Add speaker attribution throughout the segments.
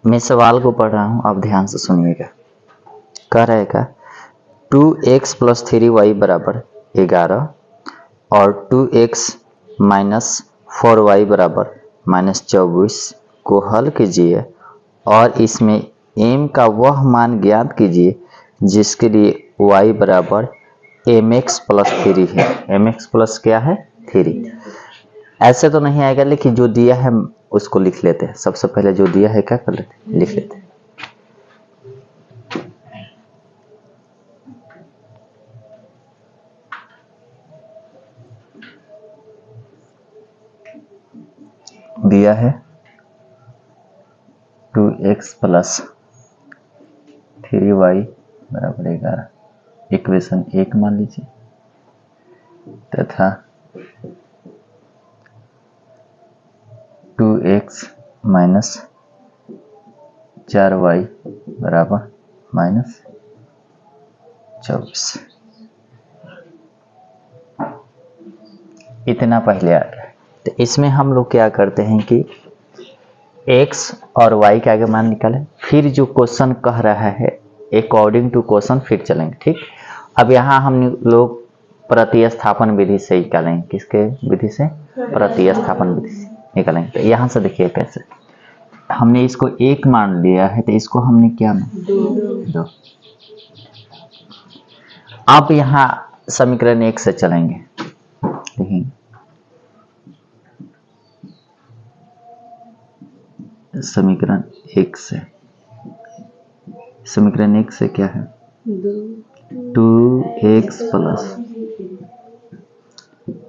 Speaker 1: मैं सवाल को पढ़ रहा हूँ, आप ध्यान से सुनिएगा। कह रहेगा 2x + 3y बराबर 11 और 2x - 4y बराबर -24 को हल कीजिए और इसमें m का वह मान ज्ञात कीजिए जिसके लिए y बराबर mx + 3 है। mx प्लस क्या है? 3। ऐसे तो नहीं आएगा, लेकिन जो दिया है उसको लिख लेते हैं। सबसे पहले जो दिया है क्या कर लेते हैं? लिख लेते हैं। दिया है 2x + 3y बराबर 11, इक्वेशन 1 मान लीजिए, तथा 2x - 4y बराबर -24। इतना पहले आ गया। तो इसमें हम लोग क्या करते हैं कि x और y के आगे मान निकालें, फिर जो क्वेश्चन कह रहा है अकॉर्डिंग टू क्वेश्चन फिर चलेंगे। ठीक, अब यहाँ हम लोग प्रतिस्थापन विधि से निकालेंगे। किसके विधि से? प्रतिस्थापन विधि से निकालेंगे। तो यहाँ से देखिए कैसे हमने इसको 1 मान लिया है, तो इसको हमने क्या मान? 2। अब यहाँ समीकरण 1 से चलेंगे। देखेंगे समीकरण 1 से, समीकरण 1 से क्या है? 2x +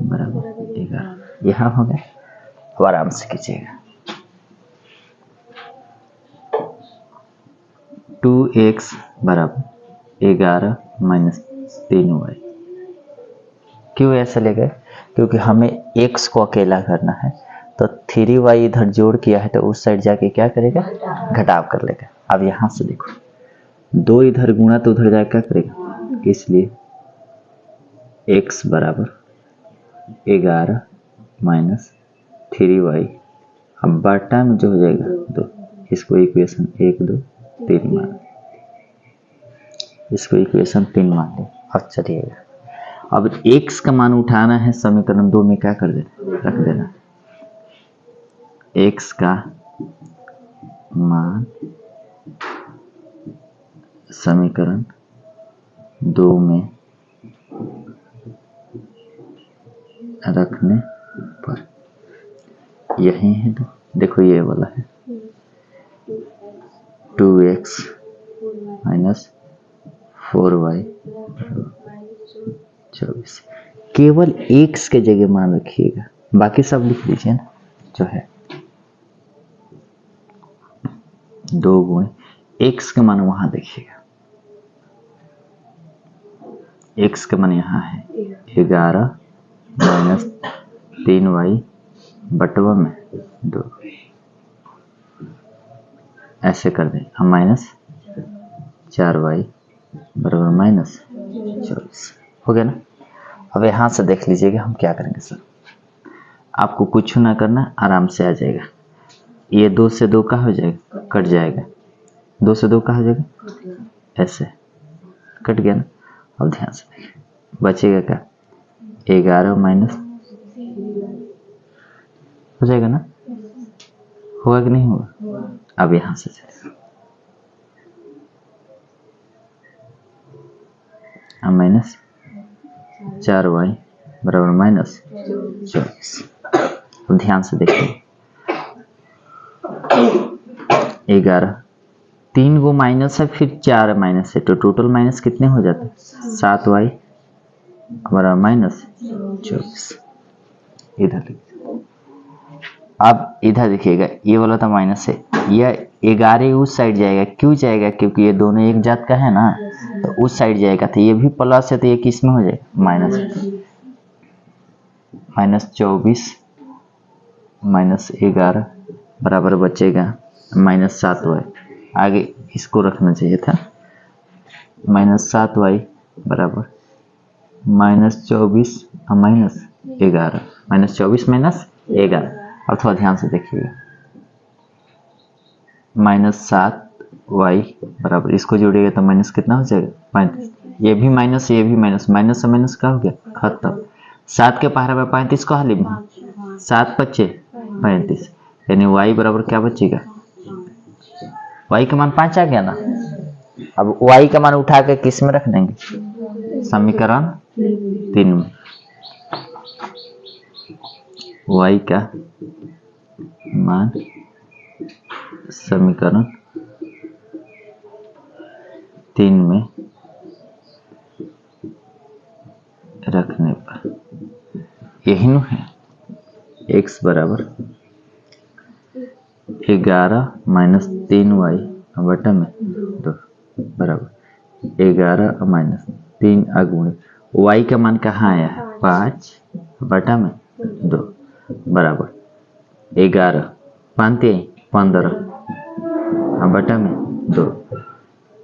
Speaker 1: बराबर 11। यहाँ हो गया। अब आराम से कीजिएगा। 2x बराबर 11 - 3y। क्यों ऐसे ले गए? क्योंकि हमें x को अकेला करना है, तो 3y इधर जोड़ किया है, तो उस साइड जाके क्या करेगा? घटाव कर लेगा। अब यहाँ से देखो 2 इधर गुणा तो उधर जाके क्या करेगा? इसलिए x बराबर 11 - 3y। अब बटा में जो हो जाएगा 2, इसको इक्वेशन 1 2 3 मान, इसको इक्वेशन 3 मान ले। अब चलिएगा, अब x का मान उठाना है, समीकरण 2 में क्या कर देना? रख देना। x का मान समीकरण 2 में रखने पर यही है। तो देखो ये वाला है 2x - 4y 24। केवल x के जगह मान रखिएगा, बाकी सब लिख लीजिए ना जो है। 2 गुणे x का मान वहां देखिएगा, x का मान यहाँ है 11 - 3y बटवा में 2। ऐसे कर दें हम, -4y बराबर -24 हो गया ना। अब यहाँ से देख लीजिएगा हम क्या करेंगे सर। आपको कुछ ना करना, आराम से आ जाएगा। ये 2 से 2 का हो जाएगा, कट जाएगा। 2 से 2 का हो जाएगा, ऐसे कट गया ना। अब ध्यान से देखिए बचेगा क्या? 11 माइनस हो जाएगा ना, होगा कि नहीं होगा? अब यहां से चलेगा -4y बराबर -24। अब ध्यान से देखिए 11, 3 वो माइनस है, फिर 4 माइनस है, तो टोटल माइनस कितने हो जाते हैं? 7y बराबर -24। इधर अब इधर देखिएगा, ये वाला तो माइनस है, यह 11 उस साइड जाएगा। क्यों जाएगा? क्योंकि ये दोनों एक जात का है ना, तो उस साइड जाएगा। तो ये भी प्लस है, तो ये किस में हो जाएगा? माइनस। -24 -11 बराबर बचेगा -7y। आगे इसको रखना चाहिए था, -7y बराबर -24 -11, -24 -11। अब थोड़ा ध्यान से देखिएगा, -7y बराबर, इसको जोड़िएगा तो माइनस कितना हो जाएगा 35, ये भी माइनस माइनस से माइनस का हो गया खत्म। 7 के पहाड़ा में 35 कहा ली 7 बचे 35, यानी y बराबर क्या बचेगा, y का मान 5 आ गया ना। अब y का मान उठा के किस में रख देंगे, समीकरण 3 में। y का मान समीकरण 3 में रखने पर यही नु है, x बराबर 11 माइनस 3y बटा में 2 बराबर 11 माइनस 3 अगुणे y का मान कहाँ आया है 5 बटा में 2 बराबर 11 5 15 बटा में 2,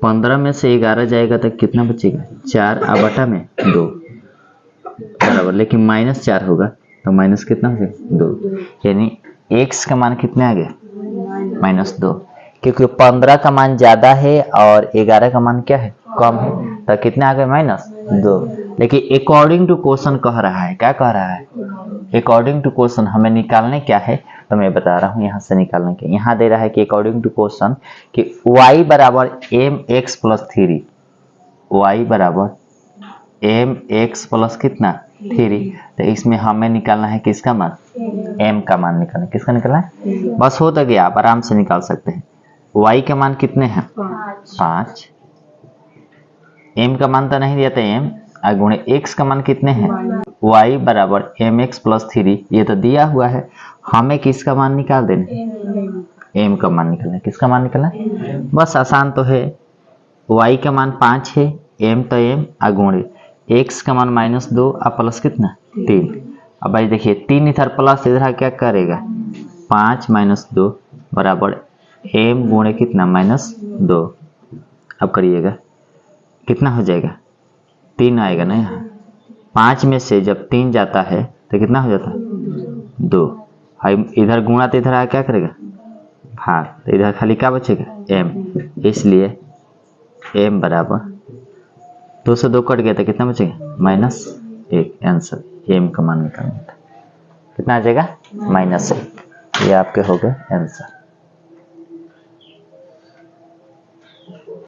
Speaker 1: 15 में से 11 जाएगा तो कितना बचेगा 4 बटा में 2 बराबर, लेकिन -4 होगा तो माइनस कितना हो जाएगा 2, यानी x का मान कितने आ गया -2, क्योंकि 15 का मान ज्यादा है और 11 का मान क्या है कम है, तो कितने आ गए -2। लेकिन अकॉर्डिंग टू क्वेश्चन कह रहा है, क्या कह रहा है, अकॉर्डिंग टू क्वेश्चन हमें निकालने क्या है, तो मैं बता रहा हूँ यहाँ से निकालने के। यहाँ दे रहा है कि अकॉर्डिंग टू क्वेश्चन कि y बराबर mx प्लस 3, y बराबर mx प्लस कितना 3, तो इसमें हमें निकालना है किसका मान, m का मान निकालना है। किसका निकालना है, बस हो तो गया, आप आराम से निकाल सकते हैं। y का मान कितने हैं 5, m का मान तो नहीं दिया था m गुणे x का मान कितने हैं, y बराबर mx प्लस 3, ये तो दिया हुआ है, हमें किसका मान निकाल देना, m का मान निकालना है। किसका मान निकालना है, बस आसान तो है, y का मान 5 है, m तो m गुणे x का मान -2 और प्लस कितना 3। अब भाई देखिए 3 इधर प्लस इधर क्या करेगा 5 - 2 बराबर m गुणे कितना -2। अब करिएगा कितना हो जाएगा 3 आएगा ना, यहाँ 5 में से जब 3 जाता है तो कितना हो जाता है 2, इधर गुणा तो इधर क्या करेगा भाग, तो इधर खाली क्या बचेगा m, इसलिए m बराबर 2 से 2 कट गया तो कितना बचेगा -1। आंसर m का मान निकालना था, कितना आ जाएगा -1, ये आपके हो गए आंसर।